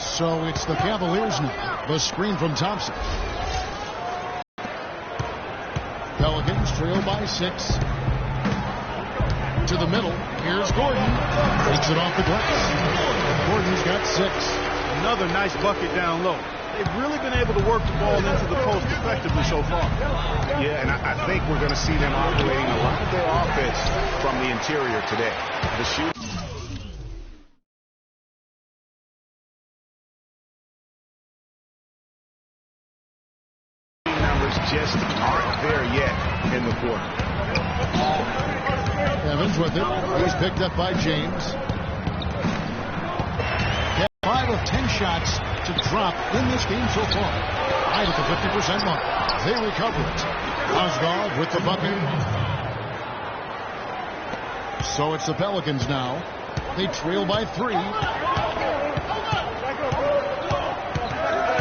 So it's the Cavaliers now. The screen from Thompson. Pelicans trail by 6. To the middle. Here's Gordon. Takes it off the glass. Gordon's got 6. Another nice bucket down low. They've really been able to work the ball into the post effectively so far. Yeah, and I think we're going to see them operating a lot of their offense from the interior today. The shoot. Numbers just aren't there yet in the quarter. Evans with it. He's picked up by James. 5 of 10 shots to drop in this game so far. Right at the 50% mark. They recover it. Osgood with the bucket. So it's the Pelicans now. They trail by 3.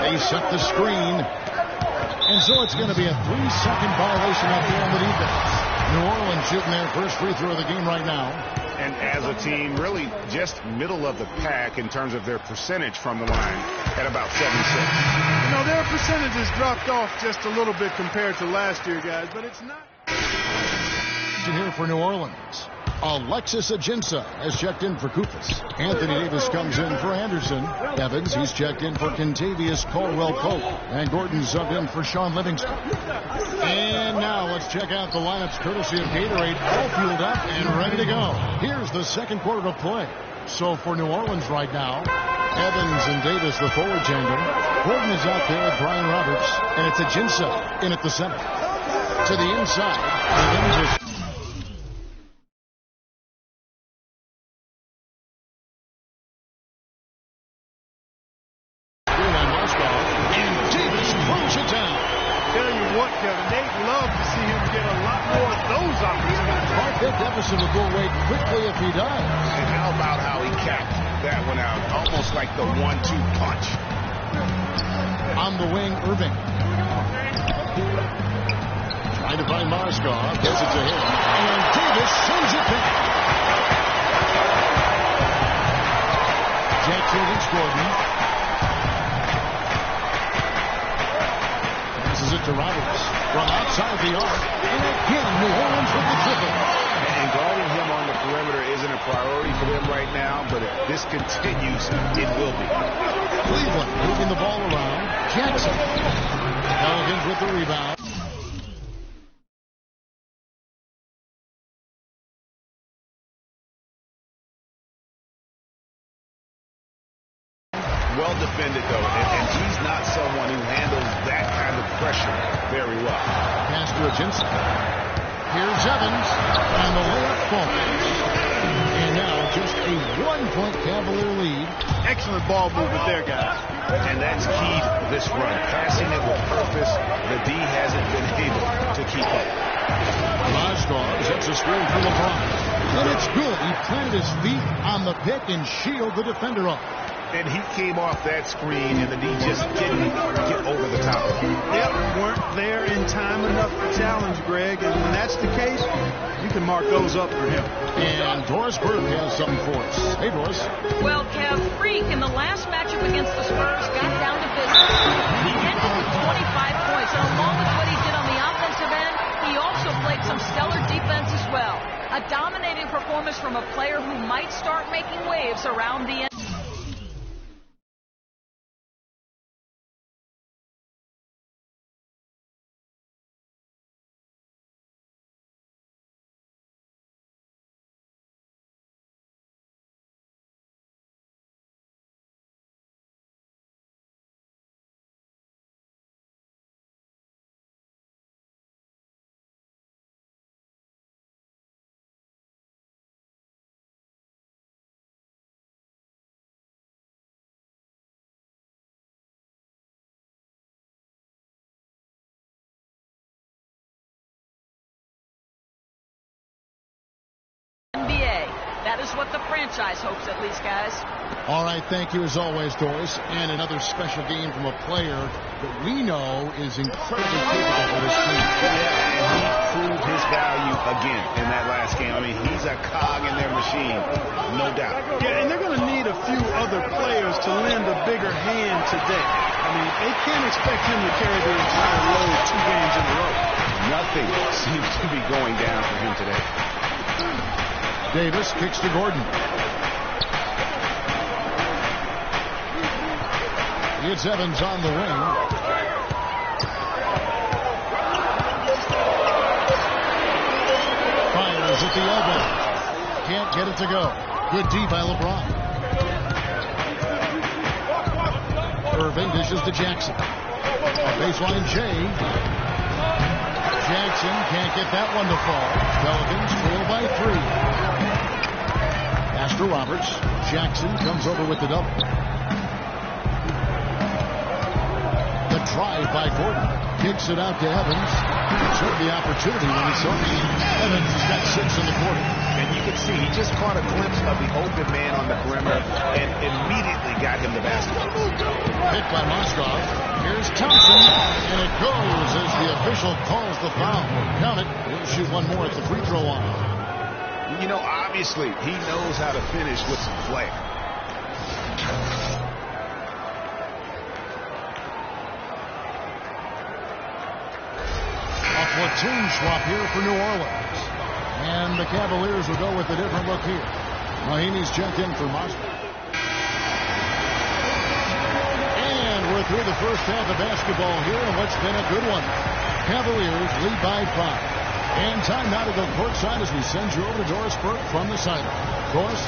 They set the screen. And so it's going to be a 3-second violation out there on the defense. New Orleans shooting their first free throw of the game right now. And as a team, really just middle of the pack in terms of their percentage from the line at about 76. You know, their percentage has dropped off just a little bit compared to last year, guys, but it's not. Here for New Orleans. Alexis Ajinça has checked in for Koufos. Anthony Davis comes in for Anderson. Evans, he's checked in for Kentavious Caldwell-Pope. And Gordon subbed in for Sean Livingston. And now let's check out the lineups courtesy of Gatorade. All fueled up and ready to go. Here's the second quarter of play. So for New Orleans right now, Evans and Davis, the forward tandem. Gordon is out there with Brian Roberts. And it's Ajinça in at the center. To the inside. Evans is deficit will go away quickly if he does. And how about how he capped that one out? Almost like the 1-2 punch. On the wing, Irving. Trying to find Marsgaard. Gets it to him. And Davis sends it back. Jackson against Gordon. Passes it to Roberts from outside the arc. And again, New Orleans with the triple. And guarding him on the perimeter isn't a priority for them right now, but if this continues, it will be. Cleveland moving the ball around. Jackson. Pelicans with the rebound. Well defended, though, and he's not someone who handles that kind of pressure very well. Pass to Ajinça. Here's Evans, and the layup falls. And now just a 1-point Cavalier lead. Excellent ball movement there, guys. And that's key to this run. Passing it with purpose, the D hasn't been able to keep up. Marsgaard sets a screen for LeBron. And it's good. He planted his feet on the pick and shielded the defender off. And he came off that screen, and the D just didn't get over the top of him. Yep, weren't there in time enough to challenge Greg, and when that's the case, you can mark those up for him. And Doris Burke has something for us. Hey, Doris. Well, Kev, Freak in the last matchup against the Spurs got down to business. He ended with 25 points, and along with what he did on the offensive end, he also played some stellar defense as well. A dominating performance from a player who might start making waves around the end. That is what the franchise hopes, at least, guys. All right, thank you as always, Doris. And another special game from a player that we know is incredibly capable for this team. Yeah, and he proved his value again in that last game. I mean, he's a cog in their machine, no doubt. Yeah, and they're going to need a few other players to lend a big lighter hand today. I mean, they can't expect him to carry the entire load 2 games in a row. Nothing seems to be going down for him today. Davis kicks to Gordon. It's Evans on the wing. Fires at the elbow. Can't get it to go. Good D by LeBron. Irving dishes to Jackson. A baseline J. Jackson can't get that one to fall. Pelicans trail by 3. Pass to Roberts. Jackson comes over with the double. The drive by Gordon. Kicks it out to Evans. Took the opportunity when he saw it. Evans has got 6 in the quarter. And you can see he just caught a glimpse of the open man on the perimeter and immediately got him the basketball. Hit by Moskov. Here's Thompson, and it goes as the official calls the foul. Count it. He'll shoot one more at the free throw line. You know, obviously, he knows how to finish with some flair. A platoon swap here for New Orleans. And the Cavaliers will go with a different look here. Mahinmi's checked in for Moskov. We're through the first half of basketball here, and what's been a good one. Cavaliers lead by 5. And time now to go courtside as we send you over to Doris Burke from the sideline. Doris?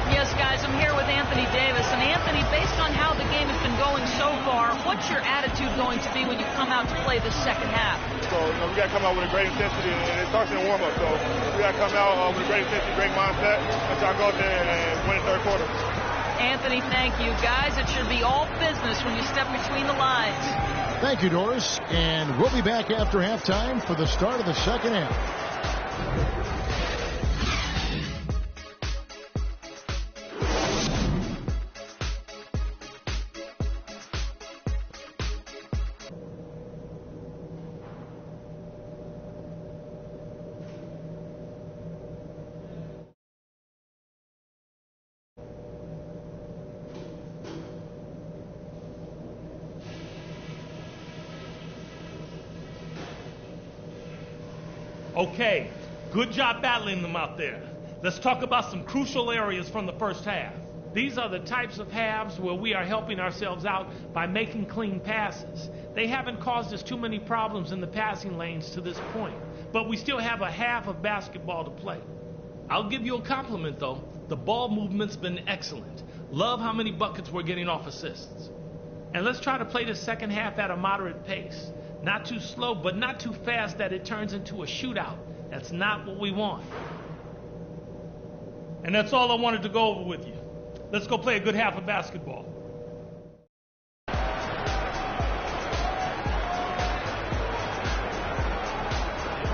Yes, guys, I'm here with Anthony Davis. And Anthony, based on how the game has been going so far, what's your attitude going to be when you come out to play this second half? So, we got to come out with a great intensity, and it starts in the warm-up. So, we got to come out with a great intensity, great mindset, and try to go out there and win the third quarter. Anthony, thank you. Guys, it should be all business when you step between the lines. Thank you, Doris. And we'll be back after halftime for the start of the second half. Okay, good job battling them out there. Let's talk about some crucial areas from the first half. These are the types of halves where we are helping ourselves out by making clean passes. They haven't caused us too many problems in the passing lanes to this point, but we still have a half of basketball to play. I'll give you a compliment though. The ball movement's been excellent. Love how many buckets we're getting off assists. And let's try to play the second half at a moderate pace. Not too slow, but not too fast that it turns into a shootout. That's not what we want. And that's all I wanted to go over with you. Let's go play a good half of basketball.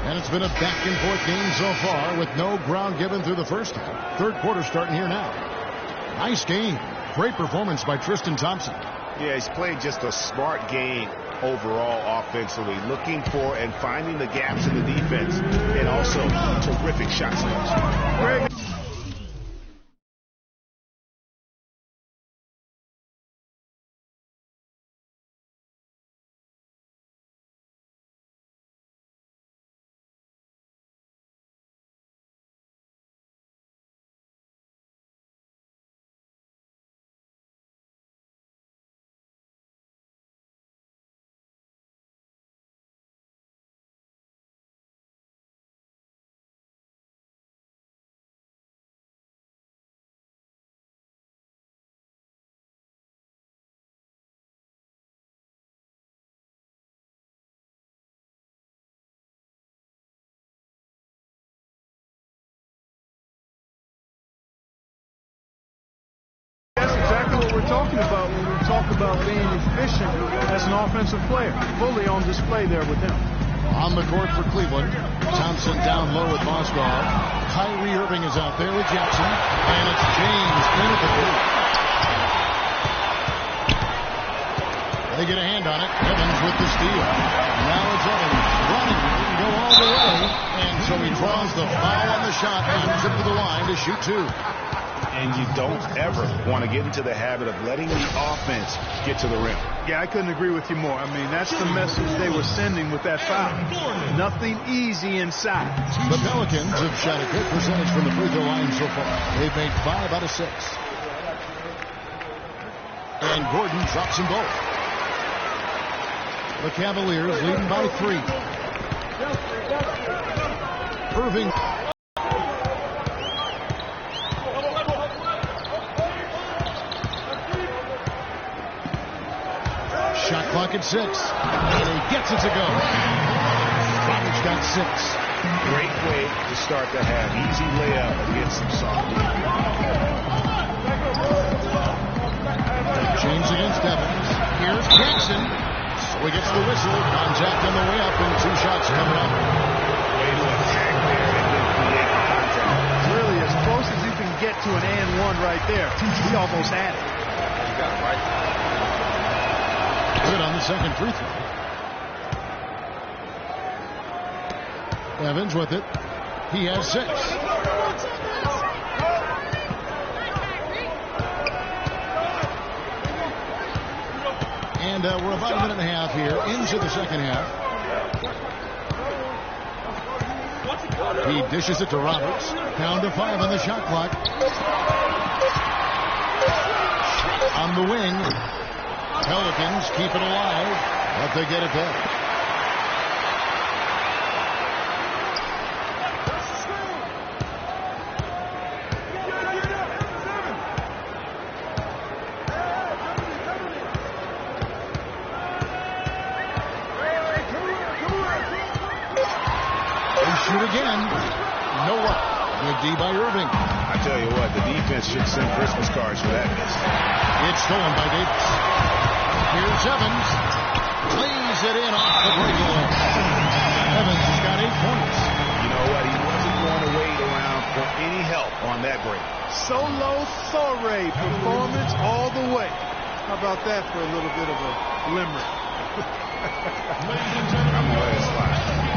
And it's been a back-and-forth game so far with no ground given through the first half. Third quarter starting here now. Nice game. Great performance by Tristan Thompson. Yeah, he's played just a smart game overall offensively, looking for and finding the gaps in the defense, and also terrific shot selection. Greg. We're talking about when we talk about being efficient as an offensive player. Fully on display there with him. On the court for Cleveland. Thompson down low with Moskov. Kyrie Irving is out there with Jackson. And it's James in at the three. They get a hand on it. Evans with the steal. Now it's Evans running. He didn't go all the way. And so he draws the foul on the shot and trip to the line to shoot 2. And you don't ever want to get into the habit of letting the offense get to the rim. Yeah, I couldn't agree with you more. I mean, that's the message they were sending with that foul. Nothing easy inside. The Pelicans have shot a good percentage from the free throw line so far. They've made 5 out of 6. And Gordon drops them both. The Cavaliers leading by 3. Irving. Shot clock at 6. And he gets it to go. Roberts got 6. Great way to start the half. Easy layup against some soft. James against Evans. Here's Jackson. So he gets the whistle. Contact on the way up and 2 shots coming up. Way to attack there and then create contact. Really as close as you can get to an and one right there. He almost had it. You got it right. Good on the second free throw. Evans with it. He has 6. And we're about a minute and a half here into the second half. He dishes it to Roberts. Down to 5 on the shot clock. On the wing. Pelicans keep it alive, but they get it back. Shoot again. No luck. Good D by Irving. I tell you what, the defense should send Christmas cards for that miss. It's stolen by Davis. Here's Evans. Lays it in off the breakaway. Evans has got 8 points. You know what? He wasn't going to wait around for any help on that break. Solo soiree performance all the way. How about that for a little bit of a limerick? I'm going to let it slide.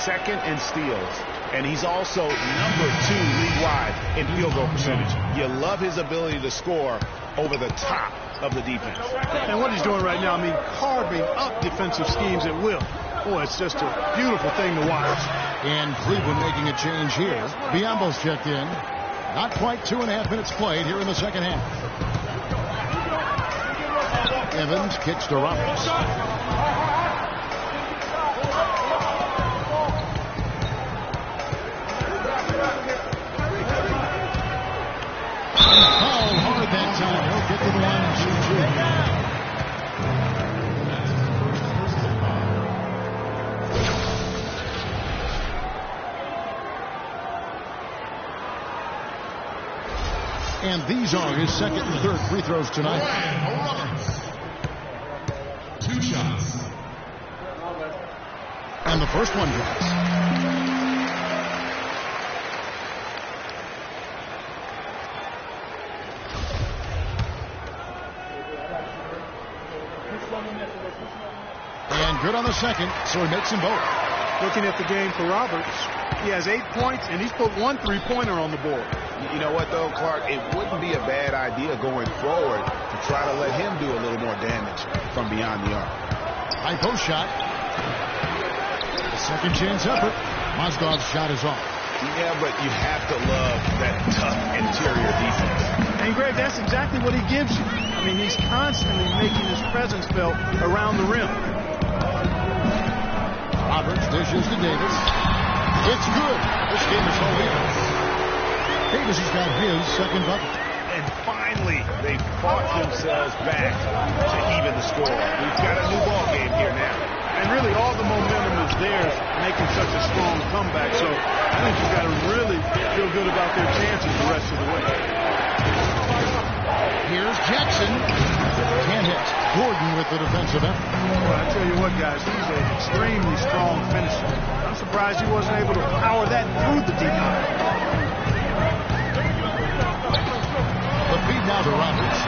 Second in steals, and he's also number 2 league-wide in field goal percentage. You love his ability to score over the top of the defense. And what he's doing right now, I mean, carving up defensive schemes at will. Boy, it's just a beautiful thing to watch. And Cleveland making a change here. Biombo's checked in. Not quite 2.5 minutes played here in the second half. Evans kicks to Roberts. Fouled hard that time. He'll get to the line and shoot 2. And these are his second and third free throws tonight. 2 shots. And the first one drops. And good on the second, so he makes them both. Looking at the game for Roberts, he has 8 points, and he's put 1 3-pointer on the board. You know what, though, Clark? It wouldn't be a bad idea going forward to try to let him do a little more damage from beyond the arc. High post shot. The second chance effort. Mozgov's shot is off. Yeah, but you have to love that tough interior defense. And, Greg, that's exactly what he gives you. I mean, he's constantly making his presence felt around the rim. Roberts dishes to Davis. It's good. This game is so even. Davis has got his second bucket. And finally, they fought themselves back to even the score. We've got a new ball game here now. And really all the momentum is theirs, making such a strong comeback. So I think you've got to really feel good about their chances the rest of the way. Here's Jackson. Can't hit. Gordon with the defensive effort. Well, I tell you what, guys, he's an extremely strong finisher. I'm surprised he wasn't able to power that through the defense. The feed now to Roberts.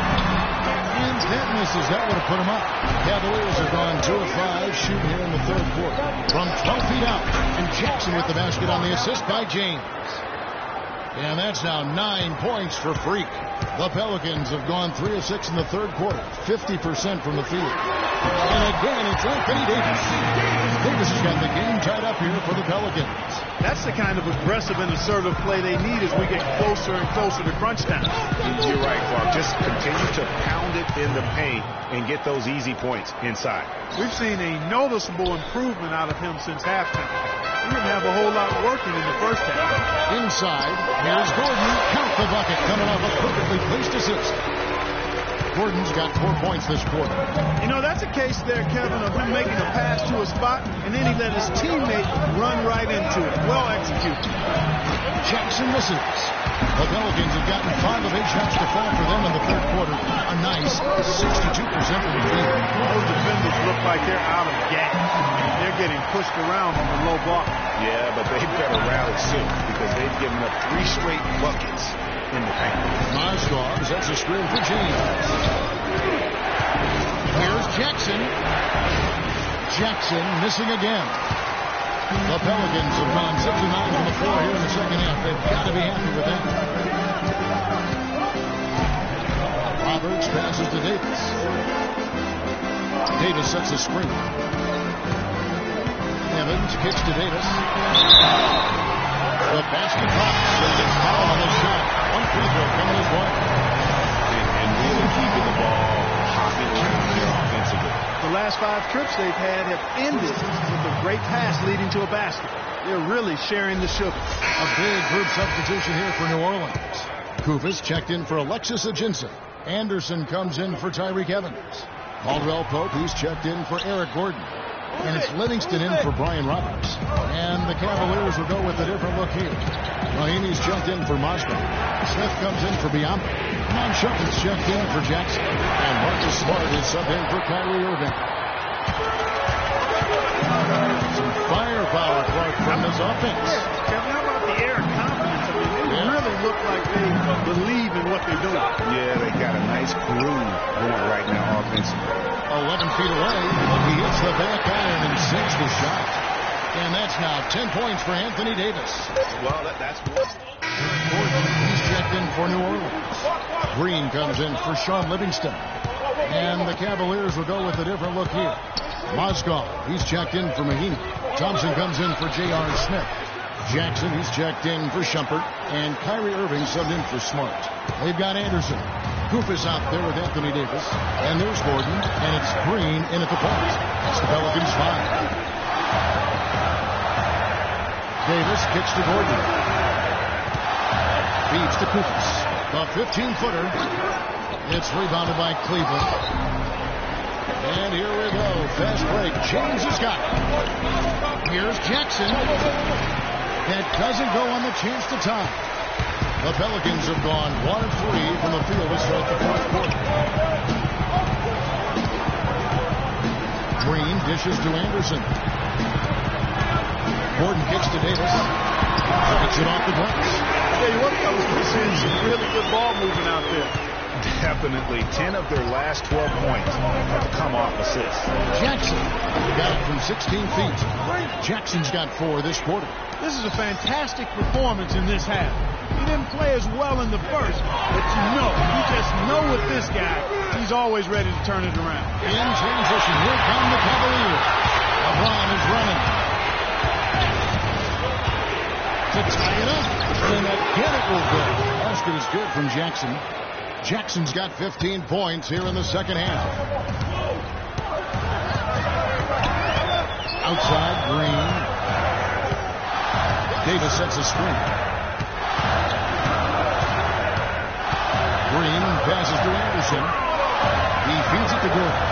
And that misses. That would have put him up. Cavaliers have gone 2 of 5 shooting here in the third quarter. From 12 feet out. And Jackson with the basket on the assist by James. And that's now 9 points for Freak. The Pelicans have gone 3 of 6 in the third quarter. 50% from the field. And again, it's Anthony Davis. Davis has got the game tied up here for the Pelicans. That's the kind of aggressive and assertive play they need as we get closer and closer to crunch time. You're right, Clark. Just continue to pound it in the paint and get those easy points inside. We've seen a noticeable improvement out of him since halftime. He didn't have a whole lot working in the first half. Inside, here's Gordon. Count the bucket, coming off a perfectly placed assist. Gordon's got 4 points this quarter. You know, that's a case there, Kevin, of him making a pass to a spot, and then he let his teammate run right into it. Well executed. Jackson misses. The Pelicans have gotten 5 of 8 shots to fall for them in the third quarter. A nice 62% from the field. Those defenders look like they're out of gas. They're getting pushed around on the low block. Yeah, but they better rally soon because they've given up 3 straight buckets in the paint. Mozgov sets a screen for James. Here's Jackson. Jackson missing again. The Pelicans have gone 6 of 9 from the floor here in the second half. They've got to be happy with that. Roberts passes to Davis. Davis sets a screen. Evans kicks to Davis. The basket drops. He gets fouled on the shot. One free throw coming his way. And really keeping the ball hopping around here offensively. The last 5 trips they've had have ended with a great pass leading to a basket. They're really sharing the sugar. A big group substitution here for New Orleans. Kufis checked in for Alexis Ajinça. Anderson comes in for Tyreke Evans. Caldwell Pope, he's checked in for Eric Gordon. And it's Livingston in for Brian Roberts. And the Cavaliers will go with a different look here. Mahinmi's checked in for Moscow. Smith comes in for Biombo. Monchuk's checked in for Jackson. And Marcus Smart is subbed in for Kyrie Irving. Some firepower, Clark, from this offense. Kevin, how about the air of confidence? I mean, they really look like they believe in what they're doing. Yeah, they got a nice groove going right now offensively. 11 feet away. He hits the back iron and sinks the shot. And that's now 10 points for Anthony Davis. Well, that's one. He's checked in for New Orleans. Green comes in for Sean Livingston. And the Cavaliers will go with a different look here. Mozgov, he's checked in for Mahinmi. Thompson comes in for J.R. Smith. Jackson, he's checked in for Shumpert. And Kyrie Irving subbed in for Smart. They've got Anderson. Kufis out there with Anthony Davis. And there's Gordon. And it's Green in at the point. That's the Pelicans 5. Davis kicks to Gordon. Feeds to Kufis. The 15-footer. It's rebounded by Cleveland. And here we go. Fast break. James has got it. Here's Jackson. That doesn't go on the chance to tie. The Pelicans have gone 1 of 3 from the field to start the fourth quarter. Green dishes to Anderson. Gordon kicks to Davis. Gets it off the glass. I tell you what, fellas, we're seeing some really good ball movement out there. Definitely 10 of their last 12 points have come off assists. Jackson got it from 16 feet. Jackson's got 4 this quarter. This is a fantastic performance in this half. He didn't play as well in the first, but you just know with this guy, he's always ready to turn it around. In transition, here come the Cavaliers. LeBron is running. To tie it up. And again it will go. Basket is good from Jackson. Jackson's got 15 points here in the second half. Outside, Green. Davis sets a screen. Green passes to Anderson. He feeds it to Gordon.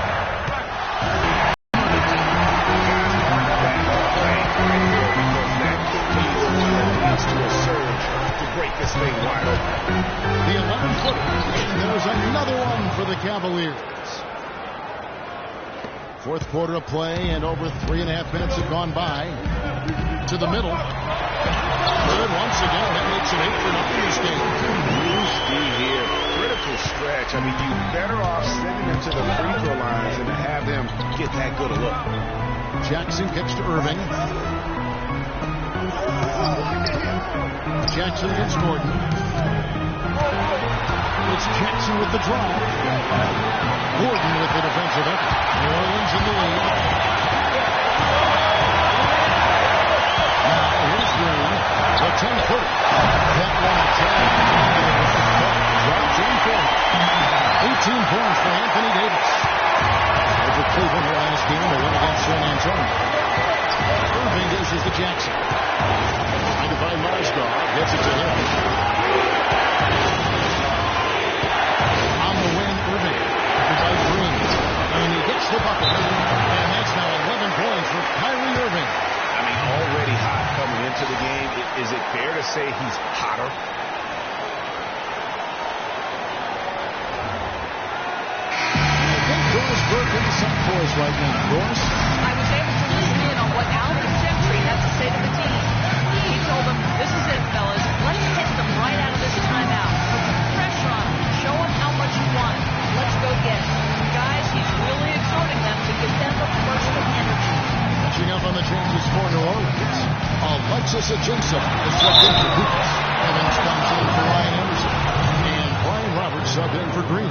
to break this thing wide open. The 11-footer. And there's another one for the Cavaliers. Fourth quarter of play, and over 3.5 minutes have gone by. To the middle. Good once again. That makes it 8-0 this game. New speed here. Critical stretch. I mean, you're better off sending him to the free throw lines than to have him get that good a look. Jackson kicks to Irving. Jackson against Gordon. It's Jackson with the drive. Gordon with the defensive effort. New Orleans in the lead. Now here's Green. The 10-footer. That one drops in for him. 18 points for Anthony Davis. Over Cleveland their last game, a win against San Antonio. Irving dishes to Jackson. Trying to find Marsgar. Gets it to him. On the wing, Irving. By Green. And he gets the bucket. And that's now 11 points for Kyrie Irving. I mean, already hot coming into the game. Is it fair to say he's hotter? Doris in some force right now. Doris? I was able to listen in on what Alvin Gentry had to say to the team. He told them, this is it, fellas. Let's hit them right out of this timeout. Put some pressure on them. Show them how much you want. Let's go get it. Guys, he's really exhorting them to give them a burst of energy. Catching up on the changes for New Orleans. Alexis Ajinça is subbed in for Lucas. Evans comes in for Ryan Anderson. And Brian Roberts subbed in for Green.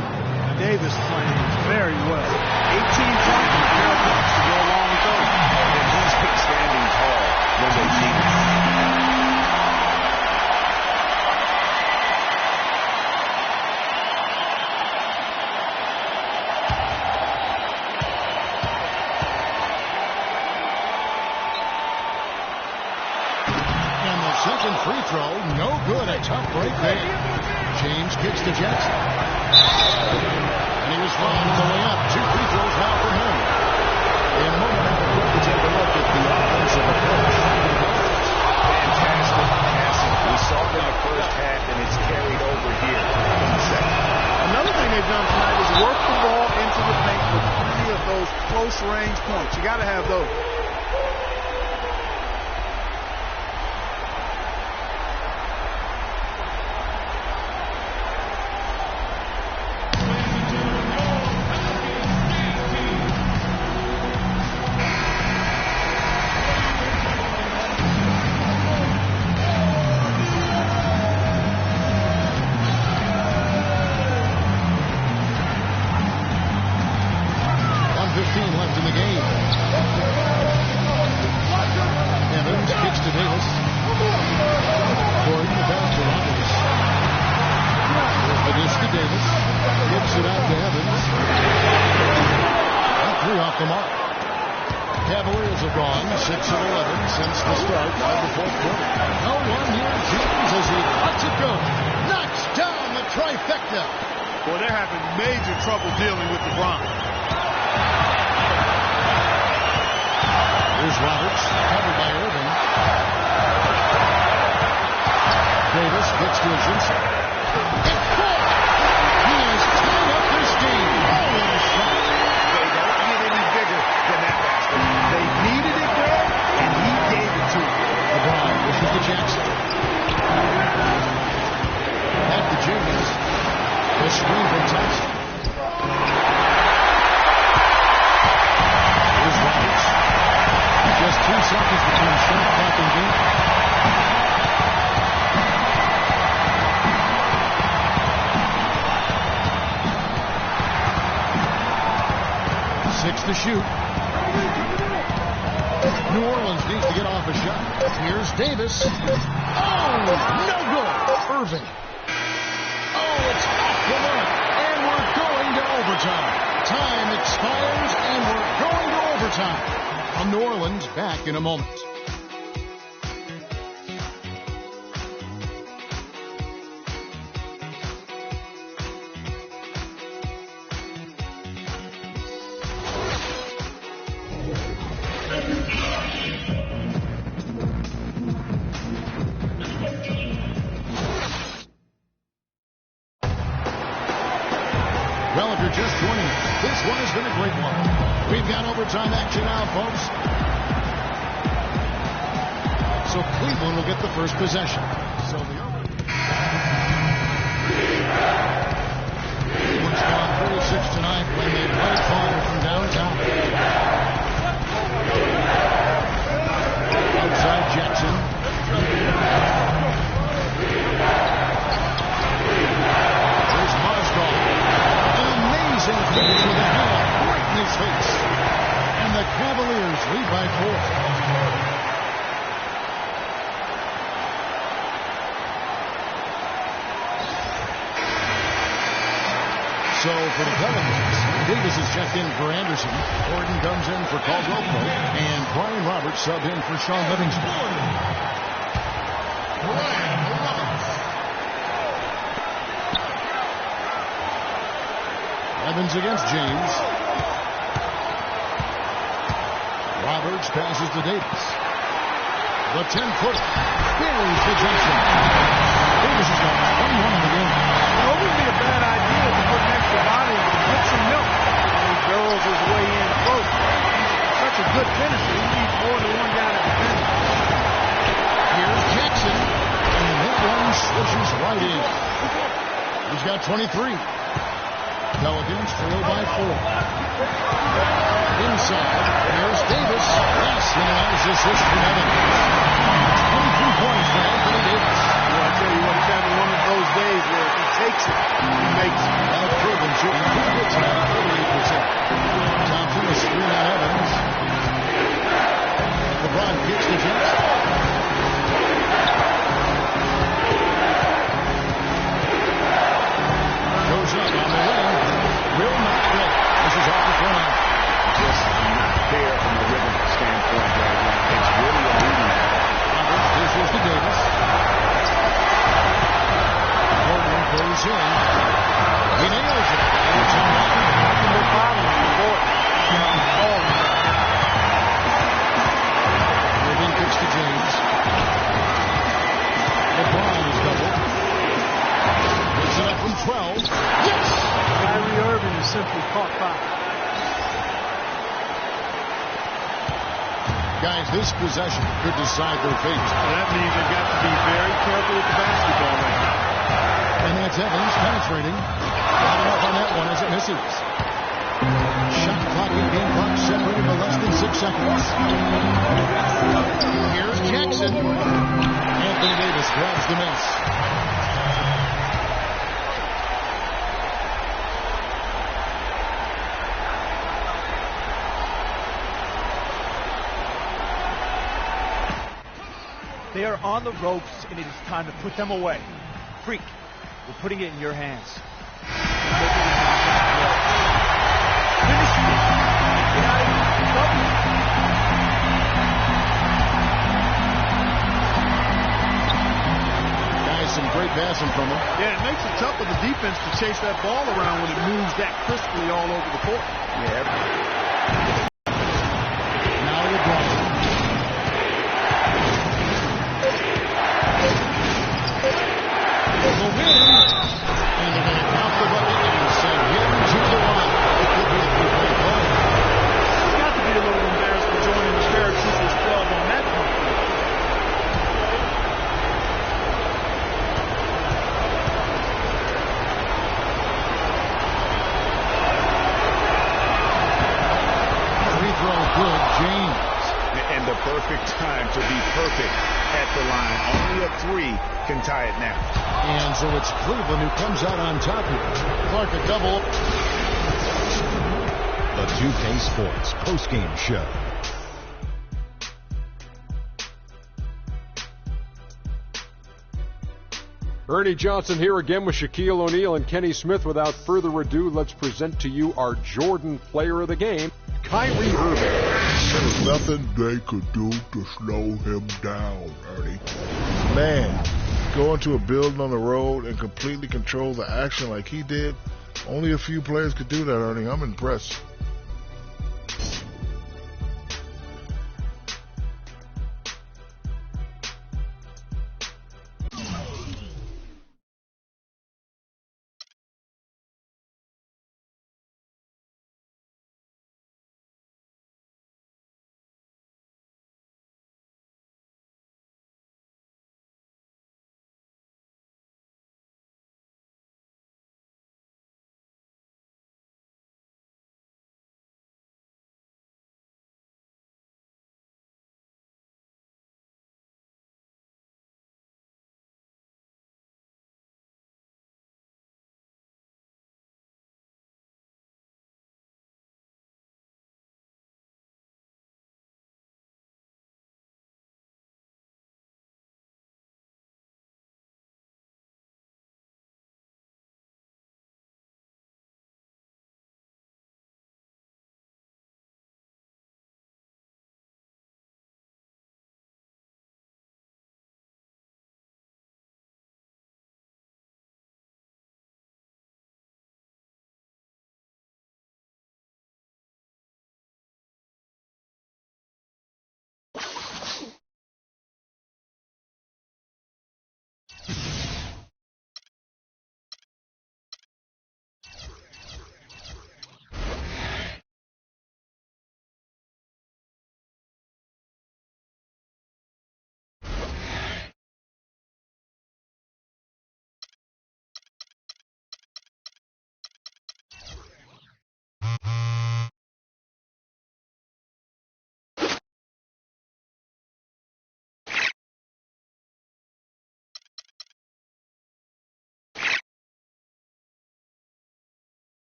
Davis playing very well. 18 points and 12 points to go along with those. And he's been standing tall when they need him. And the second free throw, no good. A tough break there. James kicks to Jackson. And he was fouled on the way up. 2 free throws now for him. In a moment, we're going to take a look at the offensive approach. Fantastic passing. We saw it in the first half, and it's carried over here in the second. Another thing they've done tonight is work the ball into the paint with plenty of those close-range points. You got to have those. Left in the game. Evans kicks to Davis. Gordon back to Roberts. There's to Davis. Gives it out to Evans. And 3 off the mark. Cavaliers have gone 6 of 11 since the start of the fourth quarter. No one near James as he lets it go. Knocks down the trifecta. Boy, they're having major trouble dealing with LeBron. Here's Roberts, covered by Irving. Davis gets to Ajinça. It's good! He has tied up this game. Oh, what a shot. They don't get any bigger than that basket. They needed it there, and he gave it to them. LeBron pushes to Jackson. Back to James. The screen from Thompson. Here's Roberts. Just 2 seconds between shot clock and game. Six to shoot. New Orleans needs to get off a shot. Here's Davis. Oh, no good. Irving. Oh, it's off the mark. And we're going to overtime. Time expires, and we're going to overtime. On New Orleans, back in a moment. Well, if you're just joining us, this one has been a great one. We've got overtime action now, folks. So Cleveland will get the first possession. So Cleveland's gone 36 tonight when they run it far from downtown. Outside Jackson. There's Mozgov. An amazing finish with a hand right in his face. And the Cavaliers lead by 4. So for the Pelicans, Davis is checked in for Anderson. Gordon comes in for Caldwell Pope. And Brian Roberts subbed in for Sean Livingston. Brian Roberts. Evans against James. Roberts passes to Davis. The 10-footer. Buries the Johnson. Davis has got 21 in the game. It wouldn't be a bad idea to put an extra body and put some milk. He barrels his way in close. He's such a good finisher. He needs more than one guy to defend him. Here's Jackson. And that one swishes right in. He's got 23. Pelicans trail by 4. Inside, here's Davis. Yes, and a nice assist from Evans. 23 points for Anthony Davis. Well, I tell you what, he's having one of those days where if he takes it, he makes it. Proven shooting 2 hits now, 38%. Thompson is screen on Evans. LeBron kicks to Jackson. Goes up on the wing. Will not play. This is off the front. Just not there from a rhythm standpoint right now. It's really a leading. Roberts dishes to Davis. Gordon goes in. He nails it. It's a The bottom of the court. Irving kicks to James. LeBron is doubled. Puts it up from 12. Yes! Kyrie Irving is simply caught by. Guys, this possession could decide their fate. That means they've got to be very careful with the basketball right now. And that's Evans penetrating. Following up on that one as it misses. Shot clock and game clock separated by less than 6 seconds. Here's Jackson. Anthony Davis grabs the miss. They are on the ropes, and it is time to put them away. Freak, we're putting it in your hands. Finish it. Get out of trouble. Guys, some great passing from him. Yeah, it makes it tough for the defense to chase that ball around when it moves that crisply all over the court. Yeah. Now LeBron. The win, and they're going to count the bucket and send him to the line. It could be a three-point play. He's got to be a little embarrassed for joining the Syracuse 12 on that one. Free throw good, James. And the perfect time to be perfect at the line. Only a 3 can tie it now. And so it's Cleveland who comes out on top here. Clark a double. The 2K Sports postgame show. Ernie Johnson here again with Shaquille O'Neal and Kenny Smith. Without further ado, let's present to you our Jordan player of the game, Kyrie Irving. There's nothing they could do to slow him down, Ernie. Man, going to a building on the road and completely control the action like he did, only a few players could do that, Ernie. I'm impressed.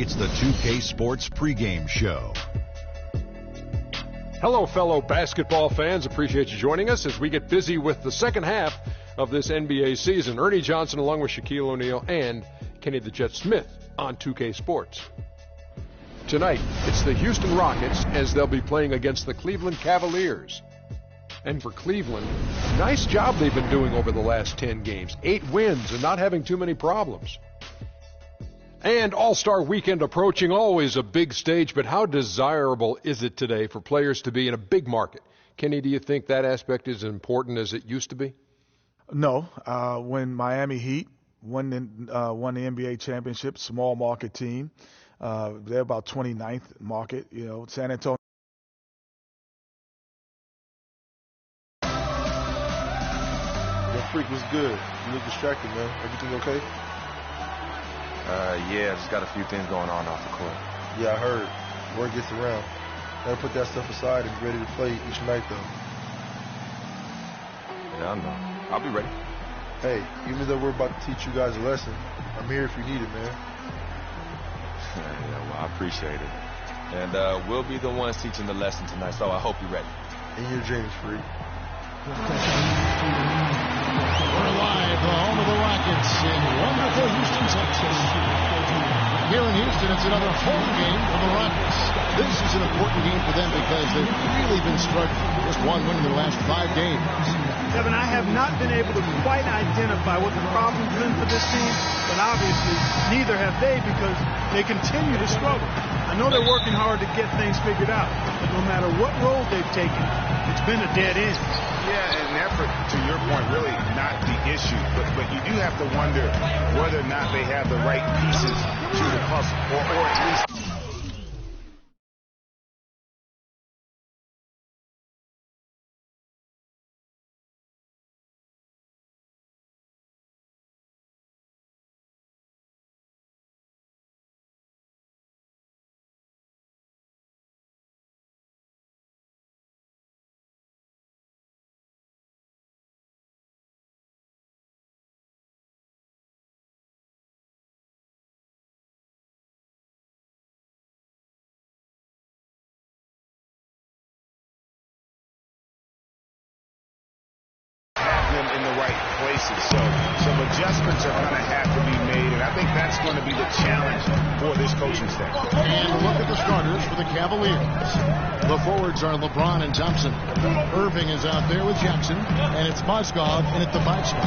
It's the 2K Sports pregame show. Hello, fellow basketball fans. Appreciate you joining us as we get busy with the second half of this NBA season. Ernie Johnson along with Shaquille O'Neal and Kenny the Jet Smith on 2K Sports. Tonight, it's the Houston Rockets as they'll be playing against the Cleveland Cavaliers. And for Cleveland, nice job they've been doing over the last 10 games. 8 wins and not having too many problems. And All-Star Weekend approaching, always a big stage, but how desirable is it today for players to be in a big market? Kenny, do you think that aspect is as important as it used to be? No. When Miami Heat won the NBA championship, small market team, they're about 29th market. You know, San Antonio. Your freak was good. You look distracted, man. Everything okay? Yeah, just got a few things going on off the court. Yeah, I heard. Word gets around. Gotta put that stuff aside and be ready to play each night, though. Yeah, I know. I'll be ready. Hey, even though we're about to teach you guys a lesson, I'm here if you need it, man. Yeah, well, I appreciate it. And we'll be the ones teaching the lesson tonight, so I hope you're ready. In your dreams, freak. We're live, the home of the Rockets in wonderful Houston, Texas. Here in Houston, it's another home game for the Rockets. This is an important game for them because they've really been struggling. Just one win in their last 5 games. Kevin, I have not been able to quite identify what the problem's been for this team, but obviously neither have they because they continue to struggle. I know they're working hard to get things figured out, but no matter what road they've taken, it's been a dead end. Yeah, an effort, to your point, really not the issue. But you do have to wonder whether or not they have the right pieces to the puzzle, or at least... in the right places. So some adjustments are going to have to be made, and I think that's going to be the challenge for this coaching staff. And look at the starters for the Cavaliers. The forwards are LeBron and Thompson. Irving is out there with Jackson, and it's Mozgov in at the 5 spot.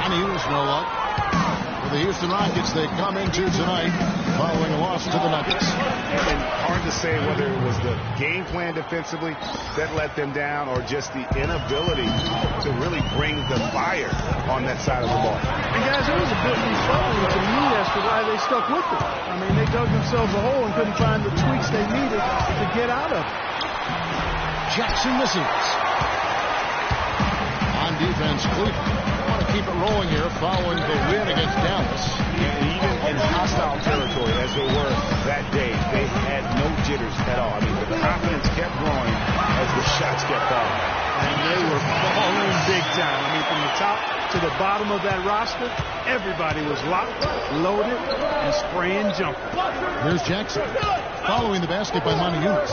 And he was no luck. For the Houston Rockets, they come into tonight following a loss to the Nuggets. And hard to say whether it was the game plan defensively that let them down or just the inability to really bring the fire on that side of the ball. And guys, it was a bit unsettling to me as to why they stuck with it. I mean, they dug themselves a hole and couldn't find the tweaks they needed to get out of it. Jackson misses. On defense, Cleveland want to keep it rolling here following the win against Dallas. And even in hostile territory, as they were that day, they had no jitters at all. I mean, the confidence kept growing as the shots kept falling. And they were falling big time. I mean, from the top to the bottom of that roster, everybody was locked, loaded, and spraying jumpers. Here's Jackson. Following the basket by Montezumas.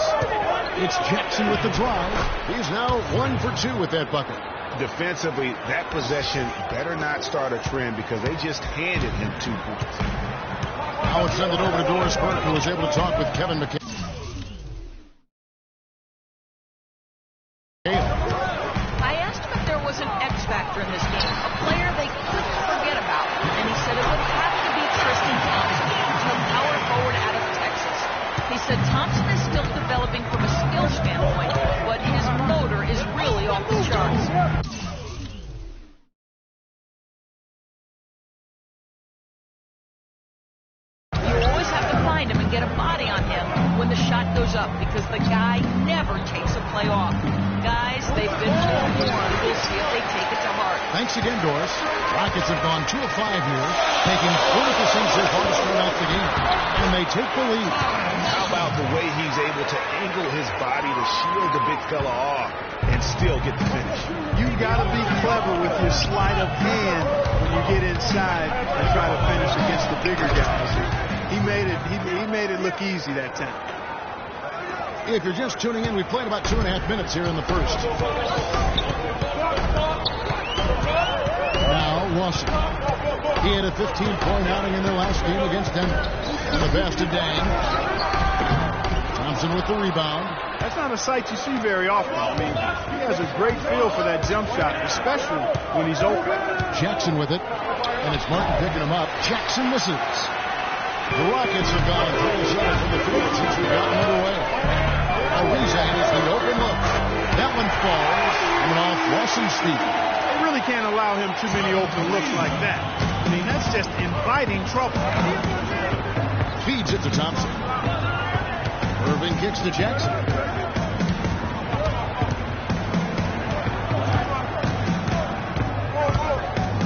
It's Jackson with the drive. He's now 1 for 2 with that bucket. Defensively, that possession better not start a trend because they just handed him 2 points. Now it's sent it over to Doris Burke, who was able to talk with Kevin McHale. I asked him if there was an X factor in this game, a player they couldn't forget about, and he said it would have to be Tristan Thompson, a power forward out of Texas. He said Thompson is still developing from a skill standpoint, but his motor is really off the charts. Get a body on him when the shot goes up because the guy never takes a play off. Guys, they've been forewarned. We'll see if they take it to heart. Thanks again, Doris. Rockets have gone 2 of 5 here, taking 40% so far to start out the game. And they take the lead. How about the way he's able to angle his body to shield the big fella off and still get the finish? You've got to be clever with your sleight of hand when you get inside and try to finish against the bigger guys. He made it look easy that time. If you're just tuning in, we played about 2.5 minutes here in the first. Now Lawson. He had a 15-point outing in their last game against Denver. And the pass to Dang. Thompson with the rebound. That's not a sight you see very often. I mean, he has a great feel for that jump shot, especially when he's open. Jackson with it. And it's Martin picking him up. Jackson misses. The Rockets have gone 3-7 from the field since we've gotten underway. Ariza is the open look. That one falls. And off Lawson's feet. They really can't allow him too many open looks like that. I mean, that's just inviting trouble. Feeds it to Thompson. Irving kicks to Jackson.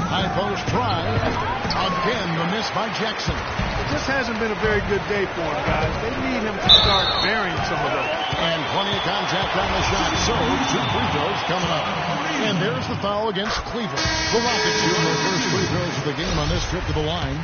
High post try. Again, the miss by Jackson. It just hasn't been a very good day for him, guys. They need him to start burying some of those. And plenty of contact on the shot. So, 2 free throws coming up. And there's the foul against Cleveland. The Rockets shooting their first free throws of the game on this trip to the line.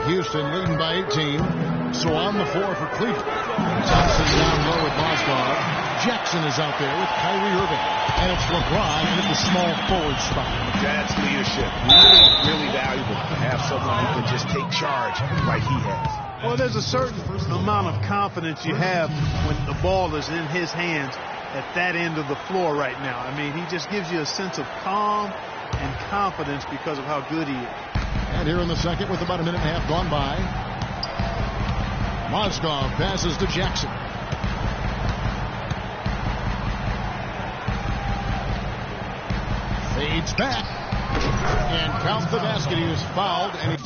Houston leading by 18. So on the floor for Cleveland. Thompson down low with Mozgov. Jackson is out there with Kyrie Irving. And it's LeBron at the small forward spot. That's leadership. Really valuable to have someone who can just take charge like he has. Well, there's a certain amount of confidence you have when the ball is in his hands at that end of the floor right now. I mean, he just gives you a sense of calm and confidence because of how good he is. And here in the second with about 1.5 minutes gone by. Mozgov passes to Jackson. Fades back. And count the basket. He was fouled. And